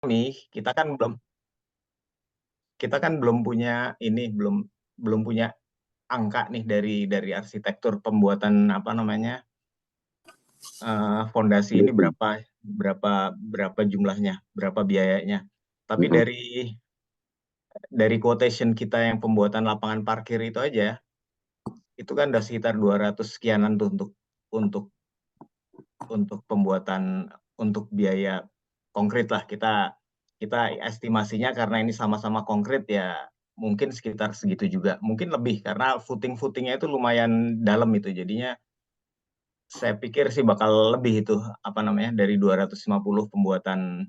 nih kita kan belum punya ini belum punya angka nih dari arsitektur pembuatan apa namanya fondasi ini Betul. berapa berapa berapa jumlahnya, berapa biayanya. Tapi Mm-mm. dari quotation kita yang pembuatan lapangan parkir itu kan udah sekitar 200 sekianan tuh untuk untuk pembuatan untuk biaya konkret lah kita kita estimasinya karena ini sama-sama konkret ya mungkin sekitar segitu juga mungkin lebih karena footingnya itu lumayan dalam itu jadinya saya pikir sih bakal lebih itu apa namanya dari 250 pembuatan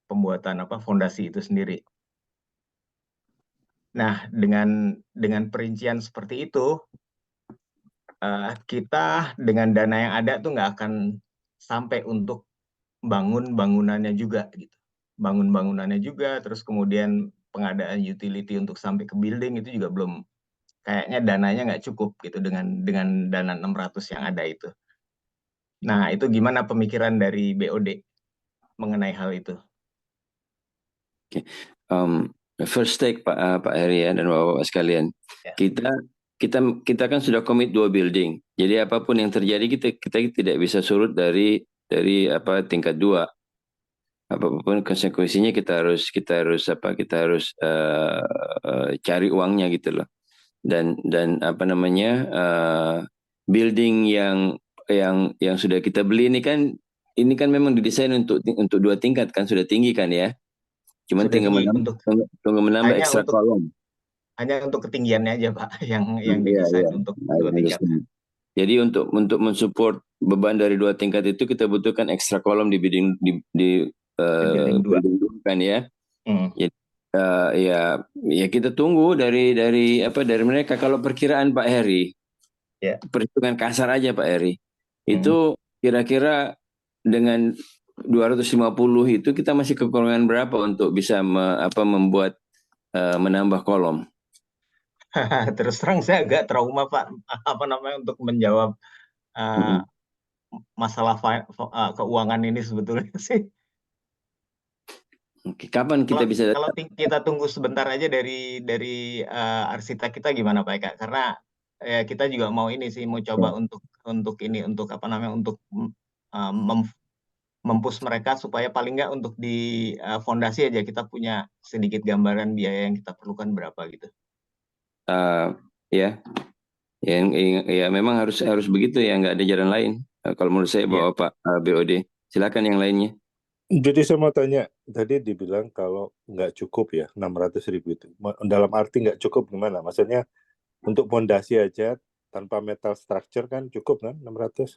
pembuatan apa fondasi itu sendiri. Nah dengan perincian seperti itu kita dengan dana yang ada tuh nggak akan sampai untuk bangun bangunannya juga gitu. Bangun bangunannya juga, terus kemudian pengadaan utility untuk sampai ke building itu juga belum kayaknya dananya nggak cukup gitu dengan dana 600 yang ada itu. Nah, itu gimana pemikiran dari BOD mengenai hal itu? Oke. First take Pak Heri ya, dan Bapak-Bapak sekalian. Ya. Kita kita kita kan sudah komit 2 building. Jadi apapun yang terjadi kita tidak bisa surut dari apa tingkat 2. Apapun konsekuensinya kita harus cari uangnya gitu loh. Dan apa namanya building yang sudah kita beli ini kan memang didesain untuk 2 tingkat kan, sudah tinggi kan ya. Cuman Sudah tinggal tinggi menambah, untuk tinggal menambah hanya ekstra untuk kolom. hanya untuk ketinggiannya aja, Pak, yang Iya, didesain iya. untuk I dua tingkat. understand. Jadi untuk mensupport beban dari 2 tingkat itu kita butuhkan ekstra kolom di building di Di building 2. building dulu kan ya. Hmm. Jadi ya kita tunggu dari mereka. Kalau perkiraan Pak Heri, Ya. perhitungan kasar aja Pak Heri, Hmm. itu kira-kira dengan 250 itu kita masih kekurangan berapa untuk bisa membuat menambah kolom? Terus terang saya agak trauma Pak apa namanya untuk menjawab eh, Mm-mm. masalah keuangan ini sebetulnya sih. Oke, kapan Kalau kita bisa kalau datang? kita tunggu sebentar aja dari arsitek kita gimana Pak Eka? Karena kita juga mau ini sih mau coba untuk ini untuk apa namanya untuk uh, mem- mempush mereka supaya paling nggak untuk di fondasi aja kita punya sedikit gambaran biaya yang kita perlukan berapa gitu. Eh, ya, ya memang harus harus begitu ya, nggak ada jalan lain. Kalau menurut saya Iya. bawa Pak BOD, silakan yang lainnya. Jadi saya mau tanya, tadi dibilang kalau nggak cukup ya 600.000 itu. Dalam arti nggak cukup gimana? Maksudnya untuk pondasi aja tanpa metal structure kan cukup kan 600?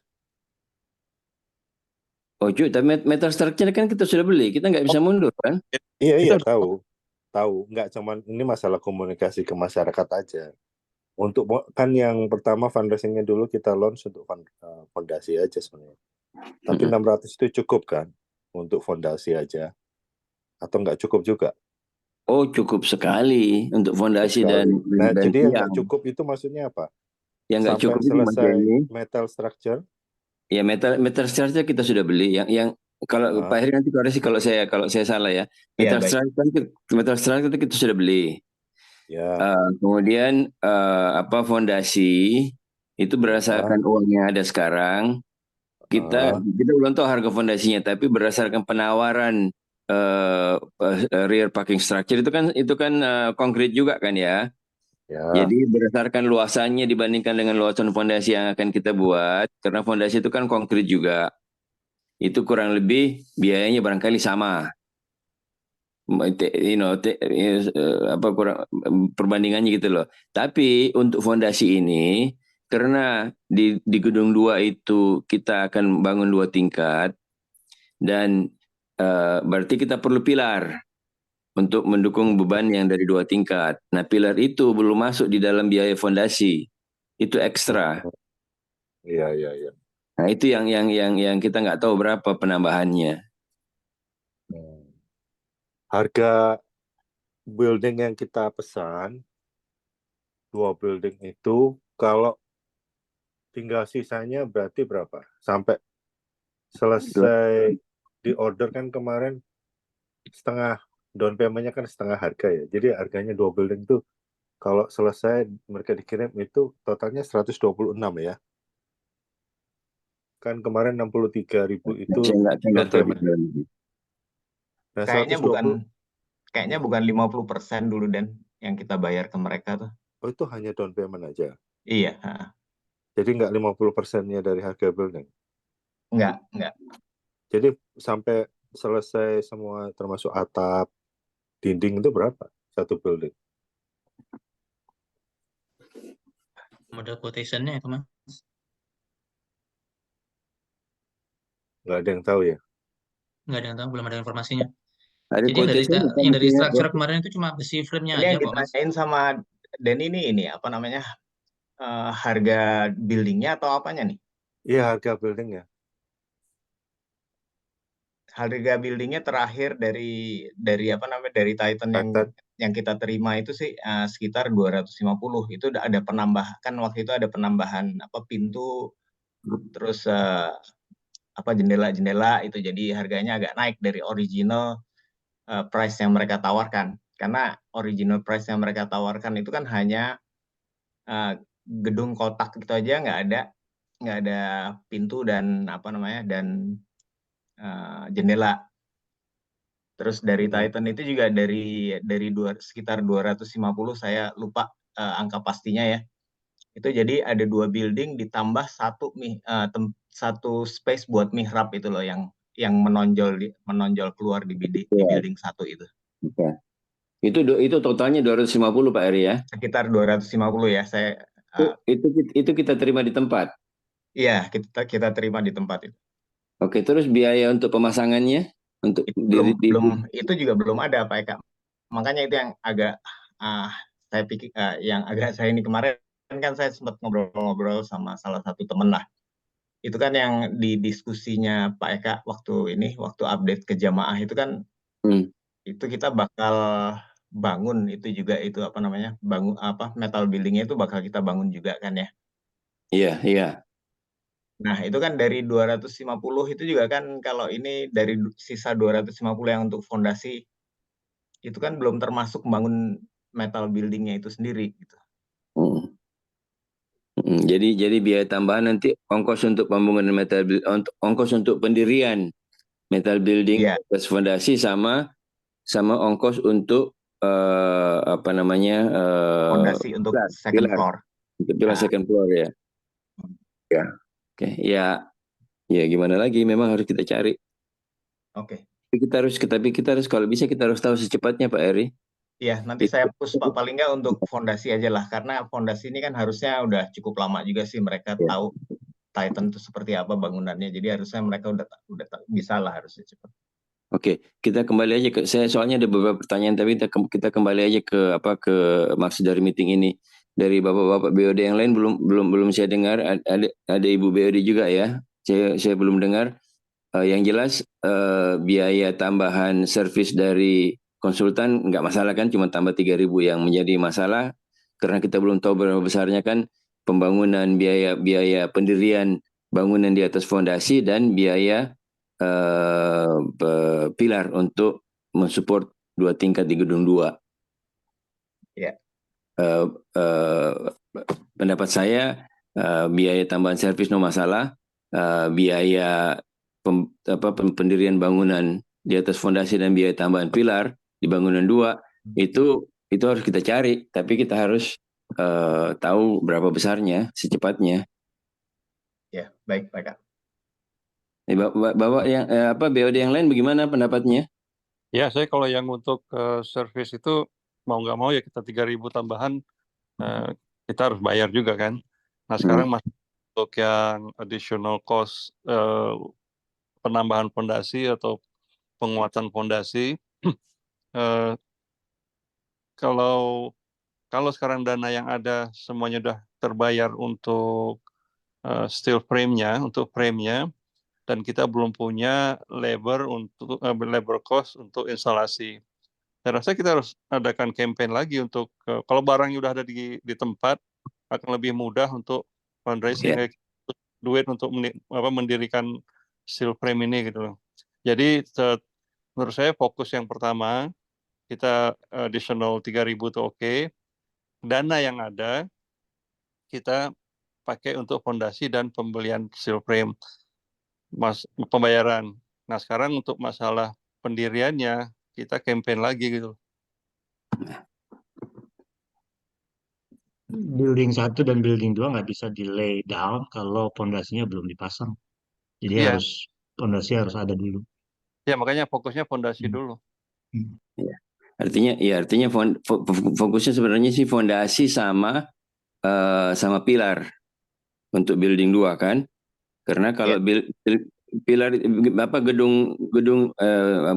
Oh cuy, tapi metal structure kan kita sudah beli, kita nggak Oh, bisa mundur kan? iya Kita iya tahu, tahu. Nggak cuman ini masalah komunikasi ke masyarakat aja. Untuk kan yang pertama fundraisingnya dulu kita launch untuk fondasi aja sebenarnya. Tapi Mm-mm. 600 itu cukup kan untuk fondasi aja atau nggak cukup juga? Oh cukup sekali untuk Cukup fondasi dan sekali. Nah, dan jadi yang nggak tiang. cukup itu maksudnya apa? Yang nggak Sampai cukup itu Mas selesai Denny, metal structure. ya metal metal structure kita sudah beli. Yang kalau Pak Ah, Heri nanti koreksi kalau saya salah ya. Iya, baik. Metal structure itu kita sudah beli. ya, Kemudian fondasi itu ya, berdasarkan uang yang ada sekarang. Kita ah, kita belum tahu harga fondasinya, tapi berdasarkan penawaran rear parking structure itu kan konkret juga kan ya. ya. Jadi berdasarkan luasannya dibandingkan dengan luasan fondasi yang akan kita buat, karena fondasi itu kan konkret juga, itu kurang lebih biayanya barangkali sama. Kurang perbandingannya gitu loh. Tapi untuk fondasi ini karena di gedung 2 itu kita akan bangun 2 tingkat dan berarti kita perlu pilar untuk mendukung beban yang dari 2 tingkat. Nah, pilar itu belum masuk di dalam biaya fondasi. Itu ekstra. Iya, iya, iya. Nah, itu yang kita nggak tahu berapa penambahannya. Hmm. Harga building yang kita pesan, 2 building itu, kalau tinggal sisanya berarti berapa? Sampai selesai di order kan kemarin setengah down payment-nya kan setengah harga ya. Jadi harganya 2 building tuh kalau selesai mereka dikirim itu totalnya 126 ya. Kan kemarin 63.000 itu Saya nggak down tahu payment. detail. Nah, Kayaknya 120 kayaknya bukan 50% dulu Dan yang kita bayar ke mereka tuh. oh itu hanya down payment aja. Iya, Jadi nggak 50%-nya dari harga building. enggak. Jadi sampai selesai semua termasuk atap, dinding itu berapa satu building? Model quotation-nya itu Mas. Nggak ada yang tahu ya. Nggak ada yang tahu, belum ada informasinya. Ada Jadi quotation yang dari structure kemarin itu cuma besi frame-nya Ini aja yang kok Mas. ditanyain sama Denny ini apa namanya, harga buildingnya atau apanya nih? Iya, harga buildingnya. Harga buildingnya terakhir dari apa namanya, dari Titan Titan. yang kita terima itu sih sekitar 250. Itu udah ada penambahan, kan waktu itu ada penambahan apa pintu, terus apa jendela-jendela itu, jadi harganya agak naik dari original price yang mereka tawarkan. Karena original price yang mereka tawarkan itu kan hanya gedung kotak gitu aja, nggak ada pintu dan apa namanya, dan jendela. Terus dari Titan itu juga dari sekitar 250, saya lupa angka pastinya ya. Itu jadi ada 2 building ditambah satu space buat mihrab itu loh, yang menonjol keluar di building satu itu. Oke. Itu totalnya 250 Pak Eri ya. Sekitar 250 ya. Itu kita terima di tempat. Iya, kita terima di tempat itu. Oke, terus biaya untuk pemasangannya untuk Itu juga belum ada Pak Eka. Makanya itu yang agak saya pikir yang agak saya ini kemarin kan saya sempat ngobrol-ngobrol sama salah satu temen lah. Itu kan yang di diskusinya Pak Eka waktu update ke jamaah itu kan, itu kita bakal bangun itu juga, itu apa namanya, bangun apa, metal buildingnya itu bakal kita bangun juga kan ya. Iya. Nah, itu kan dari 250 itu juga kan, kalau ini dari sisa 250 yang untuk fondasi, itu kan belum termasuk bangun metal buildingnya itu sendiri gitu. Jadi biaya tambahan nanti ongkos untuk pembangunan ongkos untuk pendirian metal building, Iya. atas fondasi sama ongkos untuk apa namanya, Fondasi untuk second pilar. floor. Untuk pilar second floor ya. Ya. Oke, ya gimana lagi, memang harus kita cari. Oke. Tapi kita harus kalau bisa kita harus tahu secepatnya Pak Eri. Iya, nanti saya push Pak, paling nggak untuk fondasi aja lah, karena fondasi ini kan harusnya udah cukup lama juga sih mereka tahu Titan itu seperti apa bangunannya, jadi harusnya mereka udah bisa lah, harusnya cepat. Oke, kita kembali aja saya soalnya ada beberapa pertanyaan, tapi kita kembali aja ke maksud dari meeting ini. Dari bapak-bapak BOD yang lain belum saya dengar. Ada Ibu BOD juga ya. Saya belum dengar. Yang jelas biaya tambahan servis dari konsultan nggak masalah kan, cuma tambah 3.000. Yang menjadi masalah karena kita belum tahu berapa besarnya kan pembangunan, biaya pendirian bangunan di atas fondasi, dan biaya pilar untuk mensupport 2 tingkat di gedung 2. Ya. Pendapat saya biaya tambahan servis no masalah, biaya pendirian bangunan di atas fondasi dan biaya tambahan pilar di bangunan 2 itu harus kita cari, tapi kita harus tahu berapa besarnya secepatnya. Ya, baik Pak. Bapak yang BOD yang lain bagaimana pendapatnya? Ya, saya kalau yang untuk service itu mau nggak mau ya kita 3.000 tambahan kita harus bayar juga kan. Nah sekarang untuk yang additional cost penambahan fondasi atau penguatan fondasi, kalau sekarang dana yang ada semuanya udah terbayar untuk steel frame-nya, untuk frame-nya, dan kita belum punya labor cost untuk instalasi. Saya rasa kita harus adakan campaign lagi untuk kalau barangnya udah ada di tempat, akan lebih mudah untuk fundraising, duit untuk mendirikan steel frame ini gitu loh. Jadi menurut saya fokus yang pertama, kita additional 3.000 itu oke. Dana yang ada, kita pakai untuk fondasi dan pembelian steel frame, pembayaran. Nah sekarang untuk masalah pendiriannya, kita campaign lagi gitu. Building 1 dan building 2 nggak bisa di lay down kalau pondasinya belum dipasang. Jadi Iya, pondasi harus ada dulu. ya makanya fokusnya fondasi Hmm. dulu. Hmm. Artinya fokusnya sebenarnya sih fondasi sama pilar untuk building 2 kan. Karena kalau pilar gedung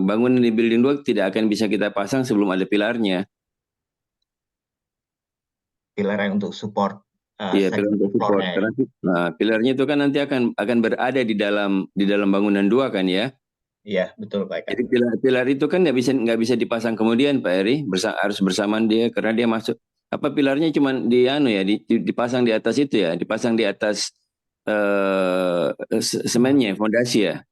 bangunan di building 2 tidak akan bisa kita pasang sebelum ada pilarnya. Pilar yang untuk support Iya, pilar second untuk support. floor-nya ya. Karena pilarnya itu kan nanti akan berada di dalam bangunan 2 kan ya. Iya, betul Pak Eka. Jadi pilar itu kan nggak bisa dipasang kemudian Pak Eri, harus bersamaan dia karena dia masuk. Pilarnya cuma dipasang di atas itu ya, dipasang di atas semennya, fondasi ya.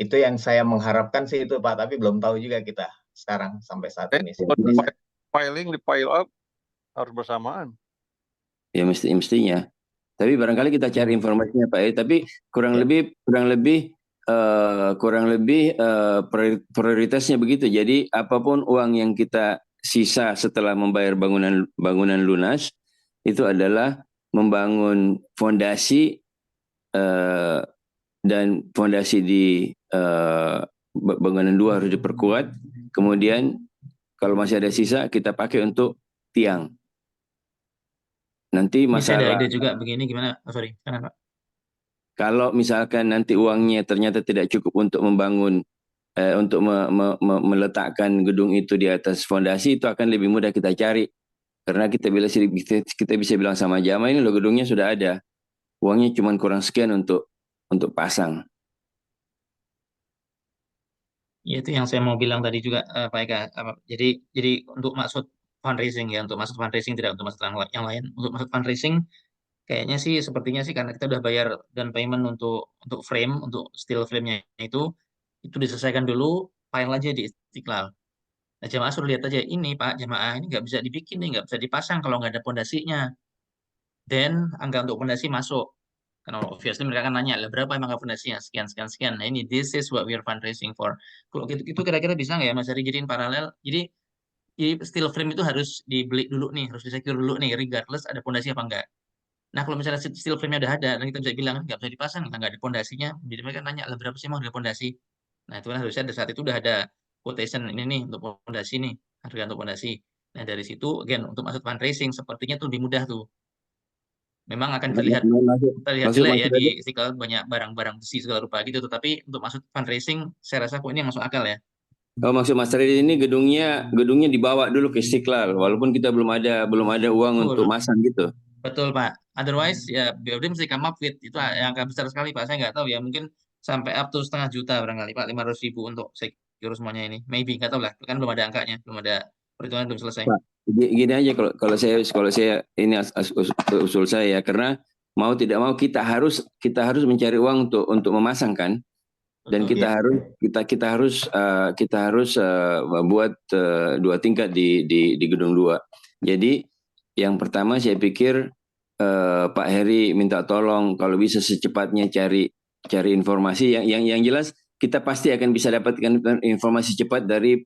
Itu yang saya mengharapkan sih itu Pak, tapi belum tahu juga kita sekarang sampai saat ini. Kalau piling di pile up harus bersamaan. Ya mestinya. Tapi barangkali kita cari informasinya Pak Eri. Tapi kurang lebih prioritasnya begitu. Jadi apapun uang yang kita sisa setelah membayar bangunan lunas itu adalah membangun fondasi dan fondasi di bangunan 2 harus diperkuat. Kemudian kalau masih ada sisa kita pakai untuk tiang. Nanti Ini saya ada masalah ide juga begini gimana? Oh, sorry, kenapa? kalau misalkan nanti uangnya ternyata tidak cukup untuk membangun untuk meletakkan gedung itu di atas fondasi, itu akan lebih mudah kita cari. Karena kita bisa bilang sama jamaah, ini loh gedungnya sudah ada. Uangnya cuma kurang sekian untuk pasang. Ya itu yang saya mau bilang tadi juga Pak Eka. Jadi untuk maksud fundraising ya, untuk maksud fundraising tidak untuk maksud yang lain. Untuk maksud fundraising kayaknya sih sepertinya sih karena kita udah bayar dan payment untuk frame, untuk steel frame-nya itu diselesaikan dulu, file aja di Istiqlal. Nah, jamaah suruh lihat aja ini Pak, jamaah ini nggak bisa dibikin nih, nggak bisa dipasang kalau nggak ada pondasinya. Dan angka untuk pondasi masuk. Karena obviously mereka akan nanya, lah berapa emang fondasinya? Sekian, sekian, sekian. Nah ini, this is what we are fundraising for. Kalau gitu, itu kira-kira bisa nggak ya Mas Ari jadiin paralel? Jadi steel frame itu harus dibeli dulu nih, harus disecure dulu nih, regardless ada pondasi apa enggak. Nah kalau misalnya steel frame-nya udah ada, dan kita bisa bilang nggak bisa dipasang, nggak ada pondasinya, jadi mereka nanya, lah berapa sih emang harga pondasi? Nah itu kan harusnya dari saat itu udah ada quotation ini nih untuk pondasi nih, harga untuk pondasi. Nah dari situ, again, untuk masuk fundraising, sepertinya tuh lebih mudah tuh. Memang akan terlihat jelek ya di Istiqlal banyak barang-barang besi segala rupa gitu, tetapi untuk masuk fundraising saya rasa kok ini yang masuk akal ya. Oh, maksud Mas Eri ini gedungnya dibawa dulu ke Istiqlal walaupun kita belum ada uang Betul. untuk masang gitu. Betul Pak. Otherwise ya BOD mesti come up with itu angka besar sekali Pak. Saya nggak tahu ya, mungkin sampai up to 500 juta barangkali Pak, 500.000 untuk secure semuanya ini. Maybe nggak tahu lah, kan belum ada angkanya, belum ada perhitungan, belum selesai. Pak, gini aja kalau saya ini usul saya ya, karena mau tidak mau kita harus mencari uang untuk memasang kan, dan Betul. kita harus buat 2 tingkat di gedung 2. Jadi yang pertama saya pikir Pak Heri minta tolong kalau bisa secepatnya cari informasi yang jelas. Kita pasti akan bisa dapatkan informasi cepat dari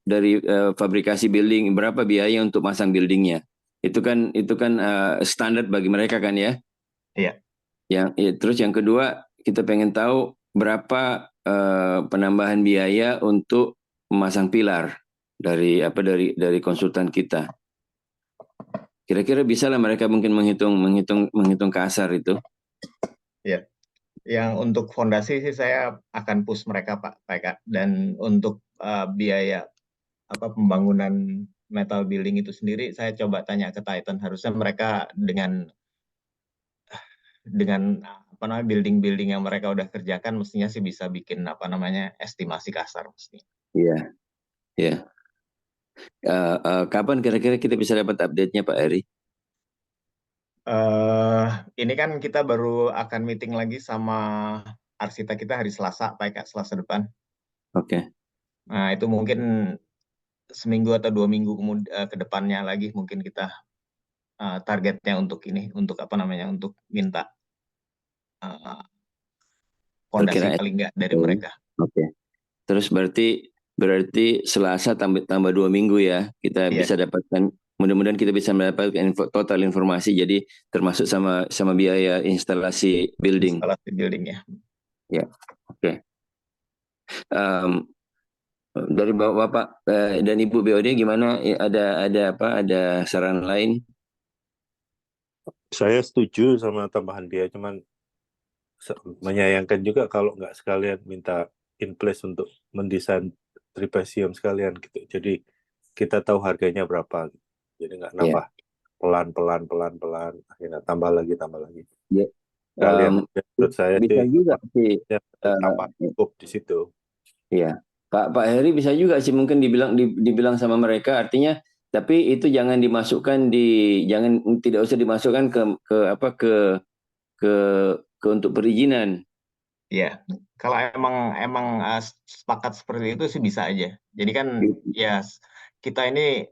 fabrikasi building, berapa biaya untuk masang buildingnya. Itu kan standar bagi mereka kan ya. Iya. Terus yang kedua kita pengen tahu berapa penambahan biaya untuk memasang pilar dari konsultan kita. Kira-kira bisa lah mereka mungkin menghitung kasar itu. Iya. Yang untuk fondasi sih saya akan push mereka Pak Eka. Dan untuk biaya pembangunan metal building itu sendiri saya coba tanya ke Titan, harusnya mereka dengan building-building yang mereka udah kerjakan mestinya sih bisa bikin estimasi kasar mestinya. Iya. Kapan kira-kira kita bisa dapat update-nya Pak Eri? Ini kan kita baru akan meeting lagi sama arsitek kita hari Selasa, Pak Eka, Selasa depan. Oke. Nah, itu mungkin seminggu atau 2 minggu ke depannya lagi mungkin kita targetnya untuk ini, untuk apa namanya, untuk minta uh, fondasi Perkiraan. paling nggak dari Oke. mereka. Oke. Terus berarti Selasa tambah 2 minggu ya, kita Iya, bisa dapatkan. Mudah-mudahan kita bisa mendapatkan total informasi. Jadi termasuk sama biaya instalasi building. instalasi building ya. Ya. Oke. Dari Bapak dan Ibu BOD gimana? Ada saran lain? Saya setuju sama tambahan dia, cuman menyayangkan juga kalau nggak sekalian minta in place untuk mendesain trapesium sekalian gitu. Jadi kita tahu harganya berapa. Jadi nggak Ya. nambah pelan, akhirnya tambah lagi. Ya. Kalian menurut saya Bisa sih juga sih. tambah cukup di situ. Iya, Pak Heri bisa juga sih mungkin dibilang sama mereka, artinya tapi itu jangan tidak usah dimasukkan ke untuk perizinan. Iya, kalau emang sepakat seperti itu sih bisa aja. Jadi kan ya kita ini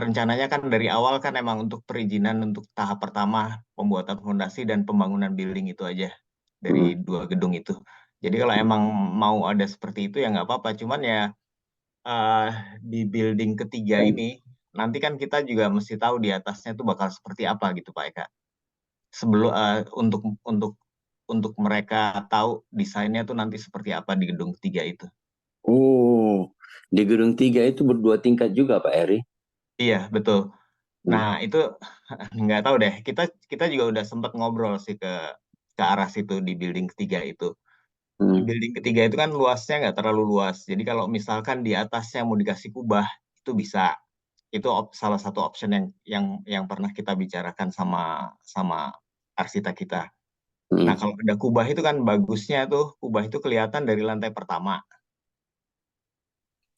rencananya kan dari awal kan emang untuk perizinan untuk tahap pertama pembuatan fondasi dan pembangunan building itu aja dari 2 gedung itu. Jadi kalau emang mau ada seperti itu ya nggak apa-apa. Cuman ya di building ketiga ini nanti kan kita juga mesti tahu di atasnya tuh bakal seperti apa gitu Pak Eka. Sebelum untuk mereka tahu desainnya tuh nanti seperti apa di gedung ketiga itu. Oh, di gedung 3 itu berdua tingkat juga Pak Heri. Iya betul. Nah itu nggak tahu deh. Kita juga udah sempat ngobrol sih ke arah situ di building ketiga itu. Di building ketiga itu kan luasnya nggak terlalu luas. Jadi kalau misalkan di atasnya mau dikasih kubah itu bisa. Itu salah satu option yang pernah kita bicarakan sama arsitek kita. Nah kalau ada kubah itu kan bagusnya tuh kubah itu kelihatan dari lantai pertama.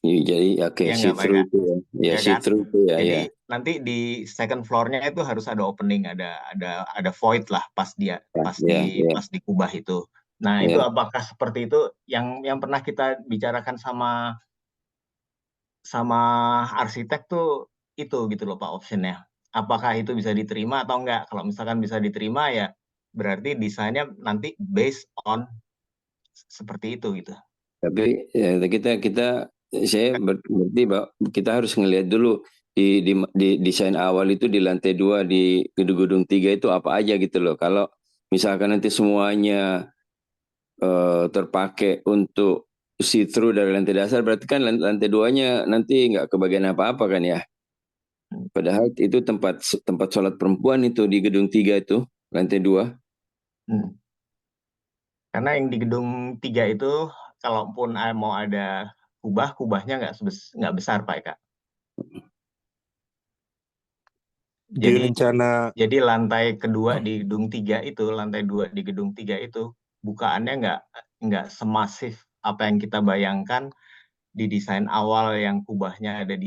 Jadi oke, Ya see nggak Pak through Eka? itu ya. Ya, Ya see kan? through itu ya, Jadi ya. nanti di second floor-nya itu harus ada opening, ada void lah Ya, ya, pas di kubah itu. Nah, itu ya. apakah seperti itu yang pernah kita bicarakan sama arsitek tuh itu gitu loh Pak optionnya. Apakah itu bisa diterima atau enggak? Kalau misalkan bisa diterima ya berarti desainnya nanti based on seperti itu gitu. Tapi ya, berarti kita harus ngelihat dulu di desain awal itu di lantai 2 di gedung-gedung 3 itu apa aja gitu loh. Kalau misalkan nanti semuanya terpakai untuk see through dari lantai dasar, berarti kan lantai 2-nya nanti nggak kebagian apa-apa kan ya. Padahal itu tempat sholat perempuan itu di gedung 3 itu, lantai 2. Karena yang di gedung 3 itu kalaupun mau ada kubahnya nggak besar Pak Eka. Jadi lantai kedua di gedung 3 itu, lantai 2 di gedung 3 itu bukaannya nggak semasif apa yang kita bayangkan di desain awal yang kubahnya ada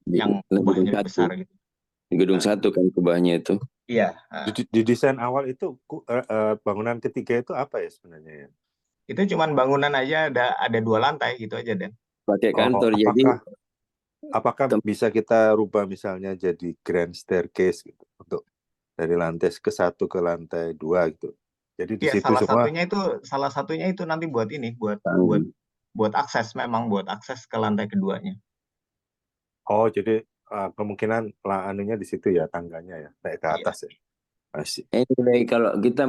yang gedung kubahnya 1. besar gitu. Di gedung 1 kan kubahnya itu. Iya. Di desain awal itu bangunan ketiga itu apa ya sebenarnya ya? Itu cuman bangunan aja ada 2 lantai gitu aja Dan. Pakai kantor jadi apakah bisa kita rubah misalnya jadi grand staircase gitu untuk dari lantai ke-1 ke lantai 2 gitu. Jadi di situ semua salah satunya itu nanti buat ini buat akses buat akses ke lantai keduanya. Oh, jadi kemungkinan anunya di situ ya, tangganya ya, naik ke atas ya. Masih. Anyway, kalau kita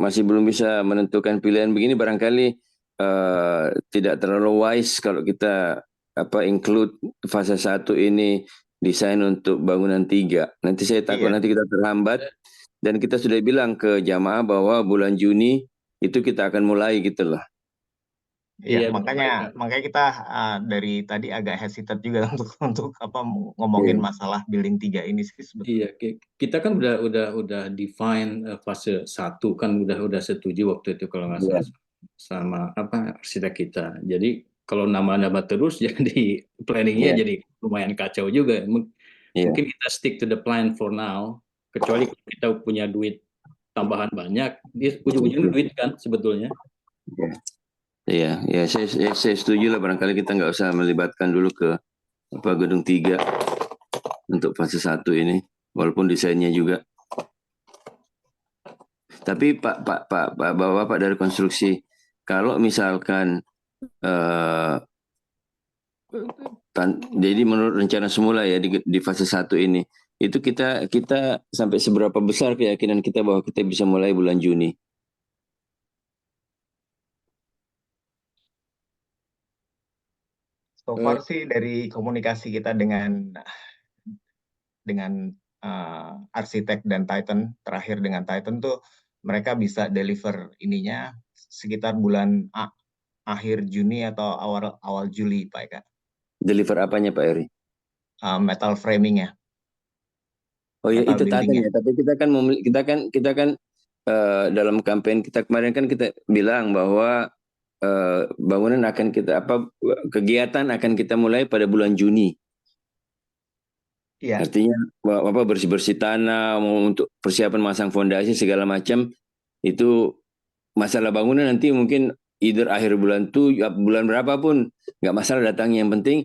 masih belum bisa menentukan pilihan begini, barangkali tidak terlalu wise kalau kita include fase 1 ini desain untuk bangunan 3. Nanti saya takut nanti kita terhambat, dan kita sudah bilang ke jamaah bahwa bulan Juni itu kita akan mulai gitu loh. Iya, makanya kita dari tadi agak hesitate juga untuk ngomongin masalah building 3 ini sih sebetulnya. Iya, kita kan udah define fase 1 kan udah setuju waktu itu kalau nggak salah sama arsitek kita. Jadi kalau nama-nama terus jadi planningnya jadi lumayan kacau juga. Mungkin kita stick to the plan for now, kecuali kita punya duit tambahan banyak, dia ujung-ujungnya duit kan sebetulnya. Iya, ya saya setuju lah, barangkali kita nggak usah melibatkan dulu ke gedung 3 untuk fase 1 ini, walaupun desainnya juga. Tapi Bapak dari konstruksi, kalau misalkan jadi menurut rencana semula ya di fase 1 ini, itu kita sampai seberapa besar keyakinan kita bahwa kita bisa mulai bulan Juni? So far sih dari komunikasi kita dengan arsitek dan Titan, terakhir dengan Titan tuh mereka bisa deliver ininya sekitar bulan akhir Juni atau awal Juli, Pak Eka. Deliver apanya, Pak Eri? Metal framingnya. Oh ya, Metal itu Titan dindingnya. ya. Tapi kita kan dalam kampanye kita kemarin kan kita bilang bahwa bangunan akan kegiatan akan kita mulai pada bulan Juni. Iya. Artinya bersih-bersih tanah, mau untuk persiapan masang fondasi segala macam, itu masalah bangunan nanti mungkin either akhir bulan bulan berapapun nggak masalah datangnya, yang penting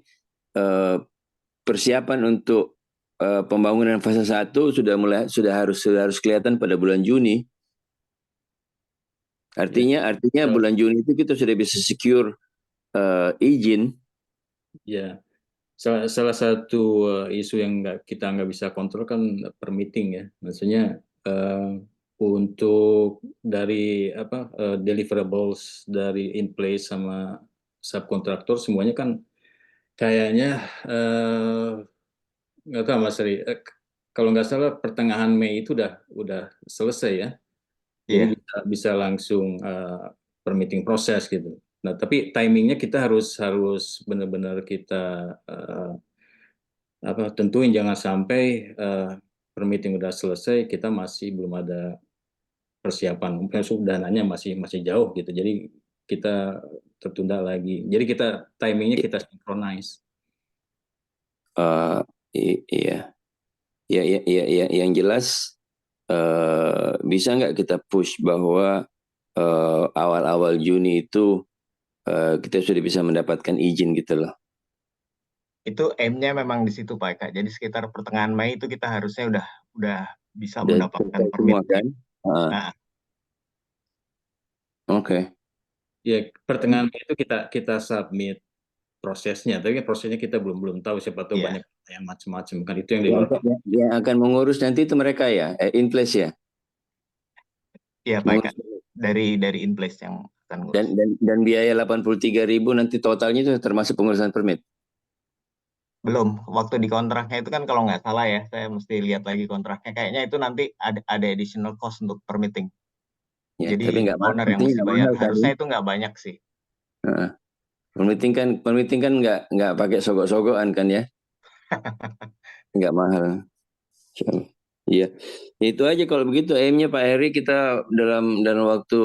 persiapan untuk pembangunan fase 1 sudah harus kelihatan pada bulan Juni. Artinya bulan Juni itu kita sudah bisa secure izin. Ya, salah satu isu yang kita nggak bisa kontrol kan permitting ya. Maksudnya untuk dari deliverables dari in place sama subkontraktor semuanya kan kayaknya nggak tahu Mas Ri. Kalau nggak salah pertengahan Mei itu udah selesai ya. Jadi bisa langsung permitting proses gitu. Nah, tapi timingnya kita harus benar-benar kita tentuin, jangan sampai permitting udah selesai kita masih belum ada persiapan, mungkin dananya masih jauh gitu. Jadi kita tertunda lagi. Jadi timingnya kita synchronize. Iya. Ya, yang jelas bisa nggak kita push bahwa awal-awal Juni itu kita sudah bisa mendapatkan izin gitu loh. Itu aim-nya memang di situ, Pak Eka. Jadi sekitar pertengahan Mei itu kita harusnya udah bisa mendapatkan permit. Kan? Oke. Ya, pertengahan Mei itu kita submit prosesnya, tapi prosesnya kita belum tahu, siapa tahu banyak yang macam-macam kan, itu yang yang akan mengurus nanti itu mereka ya, in place ya. Iya, Pak Eka. Dari in place yang akan ngurus. Dan biaya 83.000 nanti totalnya itu termasuk pengurusan permit. Belum, waktu di kontraknya itu kan kalau nggak salah ya, saya mesti lihat lagi kontraknya, kayaknya itu nanti ada additional cost untuk permitting. Ya, jadi tapi owner yang mesti bayar, harusnya itu nggak banyak sih. Permitting kan nggak pakai sogok-sogokan kan ya, nggak mahal. Iya, itu aja kalau begitu aimnya Pak Heri, kita dalam waktu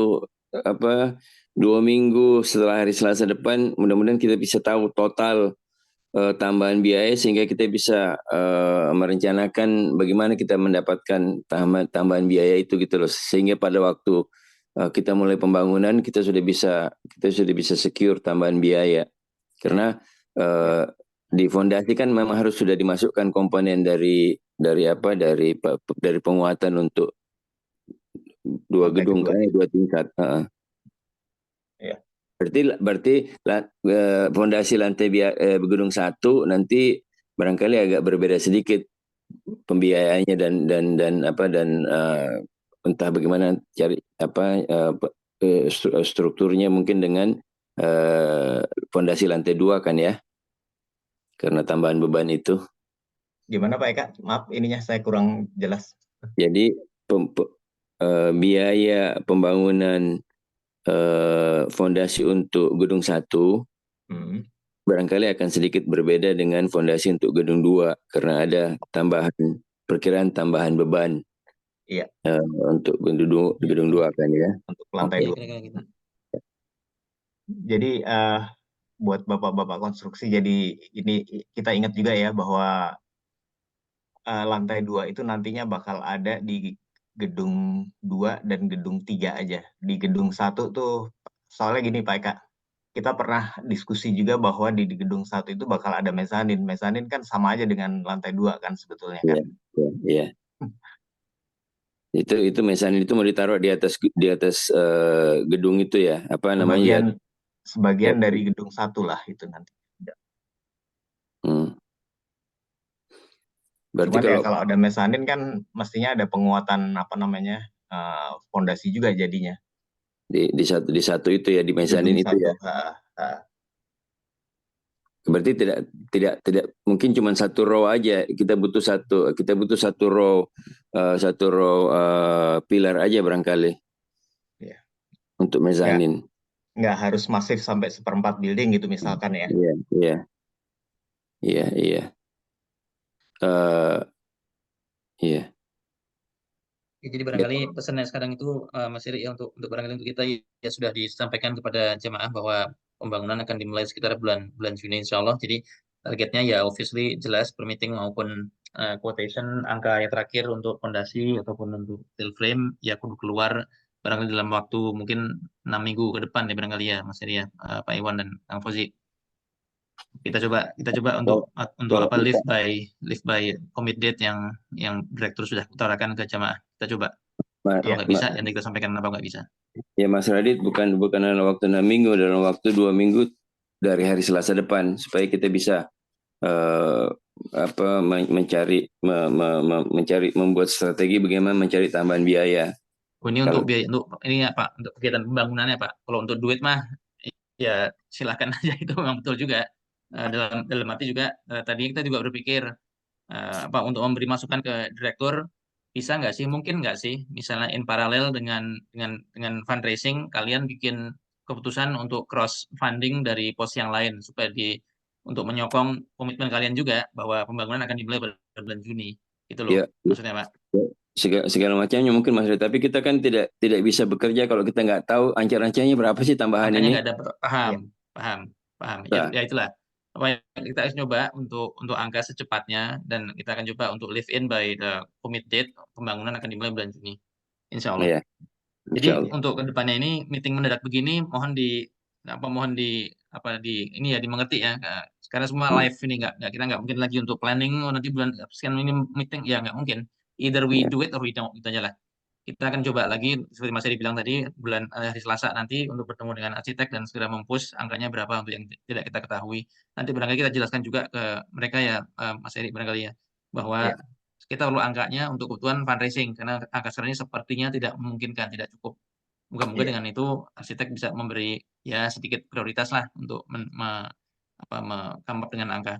2 minggu setelah hari Selasa depan, mudah-mudahan kita bisa tahu total tambahan biaya sehingga kita bisa merencanakan bagaimana kita mendapatkan tambahan biaya itu gitu loh, sehingga pada waktu kita mulai pembangunan kita sudah bisa secure tambahan biaya, karena di fondasi kan memang harus sudah dimasukkan komponen dari penguatan untuk 2 gedung kan, 2 tingkat. Ya. Berarti fondasi lantai gedung 1 nanti barangkali agak berbeda sedikit pembiayaannya dan entah bagaimana cari strukturnya mungkin dengan fondasi lantai 2 kan ya, karena tambahan beban itu. Gimana Pak Eka? Maaf, ininya saya kurang jelas. Jadi biaya pembangunan fondasi untuk gedung 1 barangkali akan sedikit berbeda dengan fondasi untuk gedung 2 karena ada perkiraan tambahan beban. Iya. Untuk gedung 2 kan ya. Untuk lantai 2. Jadi buat bapak-bapak konstruksi, jadi ini kita ingat juga ya bahwa lantai 2 itu nantinya bakal ada di gedung 2 dan gedung 3 aja. Di gedung 1 tuh soalnya gini Pak Eka, kita pernah diskusi juga bahwa di gedung 1 itu bakal ada mezanin. Mezanin kan sama aja dengan lantai 2 kan sebetulnya kan. Iya. Itu mezanin itu mau ditaruh di atas gedung itu ya, apa namanya ya? Sebagian dari gedung 1 lah itu nanti. Berarti Cuman ya kalau ada mezanin kan mestinya ada penguatan apa namanya fondasi juga jadinya. Di satu itu ya, di mezanin itu ya. Berarti tidak mungkin cuma satu row aja. Kita butuh satu row pilar aja barangkali. Iya. Untuk mezanin. Nggak harus masif sampai 1/4 building gitu misalkan ya. Iya. Iya. Jadi barangkali pesannya sekarang itu Mas Eri, ya, untuk barangkali untuk kita ya sudah disampaikan kepada jemaah bahwa pembangunan akan dimulai sekitar bulan Juni insya Allah. Jadi targetnya ya obviously jelas permitting maupun quotation angka yang terakhir untuk fondasi ataupun untuk steel frame ya kudu keluar barangkali dalam waktu mungkin 6 minggu ke depan ya barangkali ya Mas Eri ya, Pak Iwan dan Kang Fauzi. Kita coba untuk apa live by commit date yang direktur sudah utarakan ke jamaah. Kita coba. Kalau nggak bisa, nanti kita sampaikan kenapa nggak bisa. Ya Mas Radit, bukan dalam waktu 6 minggu, dalam waktu 2 minggu dari hari Selasa depan, supaya kita bisa membuat strategi bagaimana mencari tambahan biaya. Ini untuk biaya untuk ini ya Pak, untuk kegiatan pembangunannya Pak. Kalau untuk duit mah ya silakan aja, itu memang betul juga. Dalam arti juga tadi kita juga berpikir apa untuk memberi masukan ke direktur, bisa nggak sih, mungkin nggak sih misalnya in paralel dengan fundraising kalian bikin keputusan untuk cross funding dari pos yang lain supaya untuk menyokong komitmen kalian juga bahwa pembangunan akan dimulai pada bulan Juni gitu loh Ya, maksudnya Pak. Segala macamnya mungkin Mas Radit, tapi kita kan tidak bisa bekerja kalau kita nggak tahu ancar-ancarnya berapa sih tambahan Makanya ini. nggak ada paham. Ya itulah apa yang kita harus coba untuk angka secepatnya, dan kita akan coba untuk live in by the commit date pembangunan akan dimulai bulan Juni insya Allah. Ya, Jadi untuk kedepannya ini meeting mendadak begini mohon ini ya dimengerti ya, karena semua live ini kita nggak mungkin lagi untuk planning nanti bulan sekian ini meeting ya, nggak mungkin, either we do it or we don't, gitu aja lah. Kita akan coba lagi seperti Mas Edi bilang tadi hari Selasa nanti untuk bertemu dengan arsitek dan segera mempush angkanya berapa untuk yang tidak kita ketahui. Nanti barangkali kita jelaskan juga ke mereka ya Mas Edi barangkali ya, bahwa kita perlu angkanya untuk kebutuhan fundraising karena angka sekarang ini sepertinya tidak memungkinkan, tidak cukup. Moga-moga dengan itu arsitek bisa memberi ya sedikit prioritas lah untuk come up dengan angka.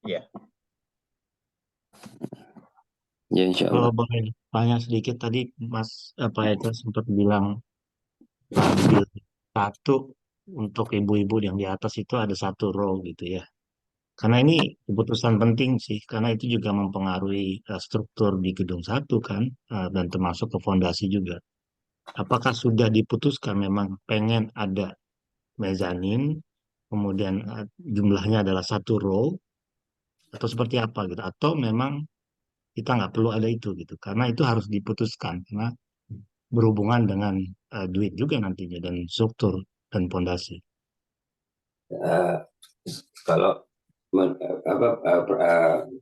Iya. Ya insya Allah. Kalau boleh tanya sedikit, tadi Mas Eka sempat bilang ambil satu untuk ibu-ibu yang di atas itu ada satu row gitu ya. Karena ini keputusan penting sih, karena itu juga mempengaruhi struktur di gedung 1 kan, dan termasuk ke fondasi juga. Apakah sudah diputuskan memang pengen ada mezanin, kemudian jumlahnya adalah satu row, atau seperti apa gitu? Atau memang kita nggak perlu ada itu gitu, karena itu harus diputuskan karena berhubungan dengan duit juga nantinya dan struktur dan fondasi. Kalau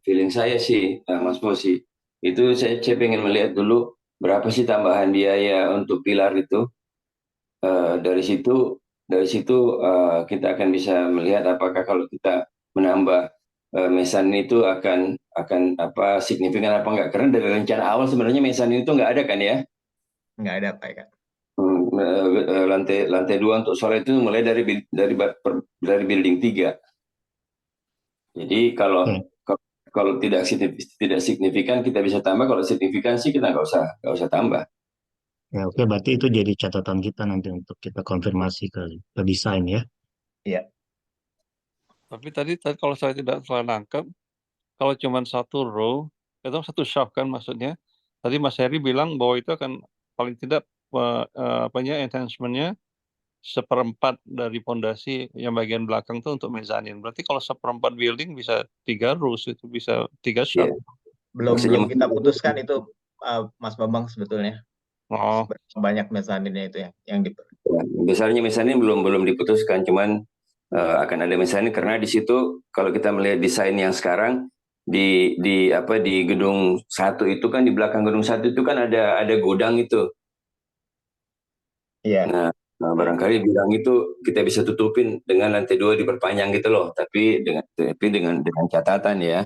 feeling saya sih Mas Mosi, itu saya pengen melihat dulu berapa sih tambahan biaya untuk pilar itu. Dari situ kita akan bisa melihat apakah kalau kita menambah mezanin itu akan signifikan apa enggak, karena dari rencana awal sebenarnya mezanin itu nggak ada kan ya. Nggak ada Pak Eka. Lantai 2 untuk sore itu mulai dari building 3. Jadi kalau tidak signifikan kita bisa tambah, kalau signifikan sih kita nggak usah tambah. Ya oke, berarti itu jadi catatan kita nanti untuk kita konfirmasi ke desain ya. Iya. Tapi tadi kalau saya tidak salah nangkep, kalau cuma satu row, itu satu shaft kan maksudnya. Tadi Mas Heri bilang bahwa itu akan paling tidak enhancement-nya 1/4 dari fondasi yang bagian belakang itu untuk mezanin. Berarti kalau 1/4 building bisa 3 rows, itu bisa 3 shaft. Belum kita putuskan itu Mas Bambang sebetulnya. Oh, Berapa banyak mezaninnya itu yang di Ya, besarnya mezanin belum diputuskan, cuman akan ada mezanin karena di situ kalau kita melihat desain yang sekarang di gedung 1 itu kan, di belakang gedung 1 itu kan ada gudang itu. Iya. Nah, barangkali bidang itu kita bisa tutupin dengan lantai 2 diperpanjang gitu loh, tapi dengan catatan ya,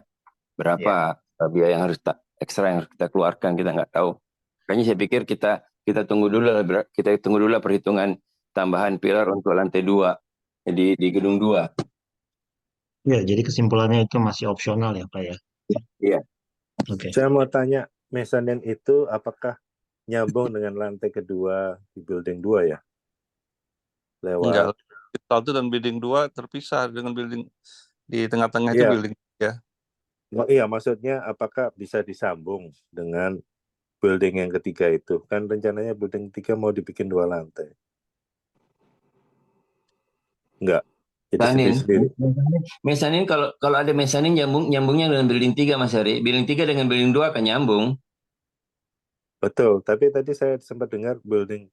berapa biaya yang harus ekstra yang harus kita keluarkan, kita nggak tahu. Makanya saya pikir kita tunggu dulu lah perhitungan tambahan pilar untuk lantai 2 di gedung 2. Ya, jadi kesimpulannya itu masih opsional ya, Pak ya. Iya. Oke. Saya mau tanya, mezanin itu apakah nyambung dengan lantai kedua di building 2 ya? enggak. Lewat. Building 1 dan building 2 terpisah dengan building di tengah-tengah itu Iya. building 3. Oh, iya, maksudnya apakah bisa disambung dengan building yang ketiga itu? Kan rencananya building 3 mau dibikin 2 lantai. Enggak. Jadi sendiri-sendiri. Mezanin kalau ada mezanin nyambungnya dengan building 3 Mas Heri. Building 3 dengan building 2 akan nyambung. Betul, tapi tadi saya sempat dengar building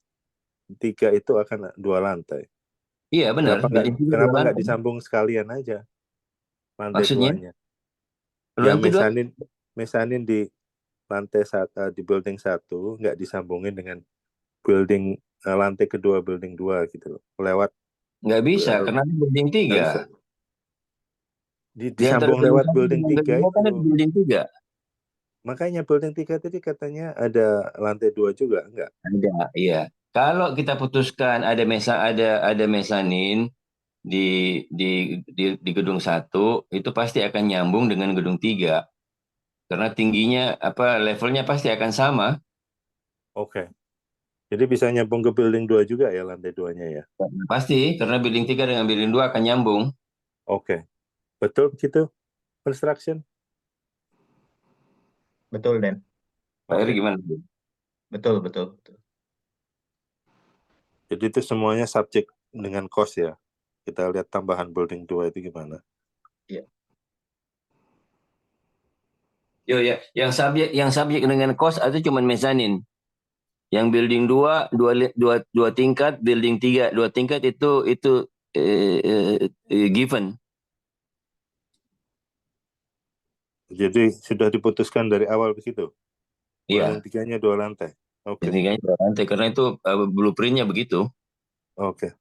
3 itu akan 2 lantai. Iya benar. Kenapa nggak disambung sekalian aja lantai Maksudnya? 2-nya? Ya mezanin di lantai di building 1 nggak disambungin dengan building lantai kedua building 2 gitu loh. Lewat nggak bisa karena building 3. Disambung lewat building 3 itu. Kan ada building 3. Makanya building 3 tadi katanya ada lantai 2 juga, enggak? Ada, iya. Kalau kita putuskan ada mezanin di gedung 1, itu pasti akan nyambung dengan gedung 3. Karena tingginya levelnya pasti akan sama. Oke. Jadi bisa nyambung ke building 2 juga ya lantai 2-nya ya? Pasti, karena building 3 dengan building 2 akan nyambung. Oke. Betul begitu? Construction? Betul, Den. Pak Eri gimana? Betul. Jadi itu semuanya subjek dengan cost ya. Kita lihat tambahan building 2 itu gimana. Iya. Ya, yang subjek dengan cost itu cuma mezanin. Yang building 2 tingkat, building 3 2 tingkat itu given. Jadi sudah diputuskan dari awal begitu? Iya. Building 3-nya 2 lantai? Oke. Building 3-nya 2 lantai, karena itu blueprint-nya begitu. Oke.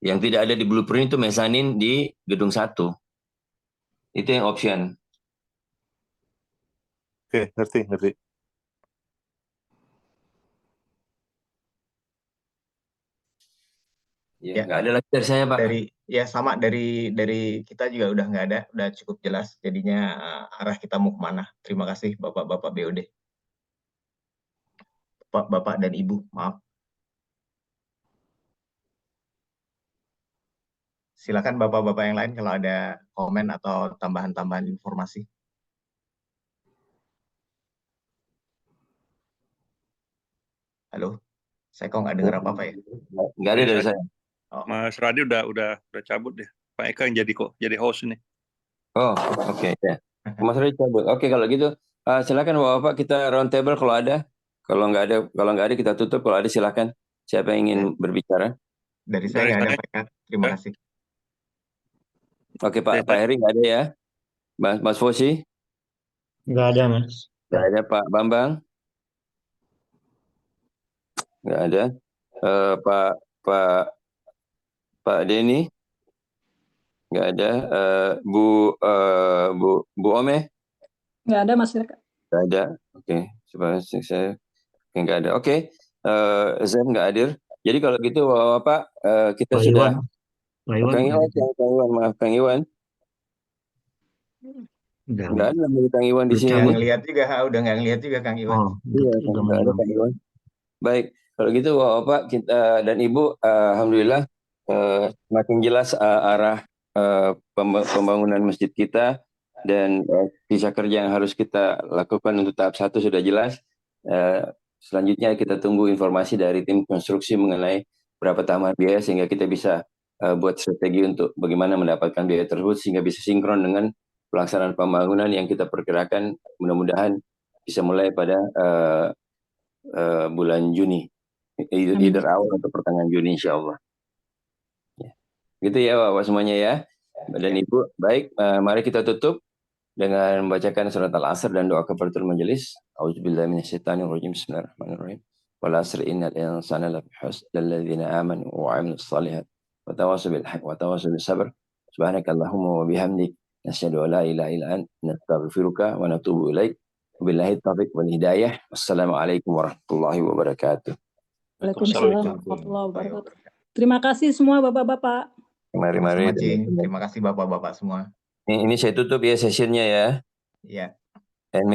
Yang tidak ada di blueprint itu mezanin di gedung 1. Itu yang option. Oke, ngerti. Ya, nggak ada lagi dari saya, Pak. Sama dari kita juga udah nggak ada, udah cukup jelas. Jadinya arah kita mau kemana. Terima kasih Bapak-Bapak BOD. Bapak dan Ibu, maaf. Silakan Bapak-Bapak yang lain kalau ada komen atau tambahan-tambahan informasi. Halo, saya kok nggak dengar apa-apa ya? Nggak ada dari saya. Mas Radi udah cabut deh. Pak Eka yang jadi host ini. Oh, oke. Ya. Mas Radi cabut. Oke, kalau gitu silakan Bapak kita round table kalau ada. Kalau nggak ada kita tutup. Kalau ada silakan. Siapa yang ingin berbicara? Dari saya nggak ada, Pak Eka. Terima kasih. Oke, Pak Heri nggak ada ya? Mas Fosi? Nggak ada, Mas. Nggak ada. Pak Bambang? Nggak ada. Pak Denny? Nggak ada. Bu Ome? Nggak ada, Mas. Nggak ada. Oke. Coba saya nggak ada. Oke. Zen nggak hadir. Jadi kalau gitu Bapak kita Pak sudah. Iwan. Kang Iwan. Nggak ada Kang Iwan di sini. Udah nggak ngelihat juga Kang Iwan. Iya, nggak ada Kang Iwan. Baik, kalau gitu Bapak kita dan Ibu, alhamdulillah semakin jelas arah pembangunan masjid kita dan sisa kerja yang harus kita lakukan untuk tahap 1 sudah jelas. Selanjutnya kita tunggu informasi dari tim konstruksi mengenai berapa tambahan biaya sehingga kita bisa buat strategi untuk bagaimana mendapatkan biaya tersebut sehingga bisa sinkron dengan pelaksanaan pembangunan yang kita perkirakan mudah-mudahan bisa mulai pada bulan Juni, either awal atau pertengahan Juni insya Allah. Ya. Gitu ya Bapak semuanya ya. Dan Ibu, baik, mari kita tutup dengan membacakan surat Al-Asr dan doa kafaratul majelis. A'udzubillahi minasyaitonirrajim. Bismillahirrahmanirrahim. Wal 'asri innal insana lafi khusr illal ladzina amanu wa 'amilus shalihat wa tawassaw bil haqqi wa tawassaw bis sabr. Subhanakallahumma wa bihamdik nasyhadu an la ilaha illa anta nastaghfiruka wa natubu ilaik. Wabillahi taufiq wal hidayah. Wassalamualaikum warahmatullahi wabarakatuh. Waalaikumsalam warahmatullahi wabarakatuh. Terima kasih semua Bapak-Bapak. Mari. Sama-sama, Cing. Terima kasih Bapak-Bapak semua. Ini saya tutup ya sessionnya ya. Iya. And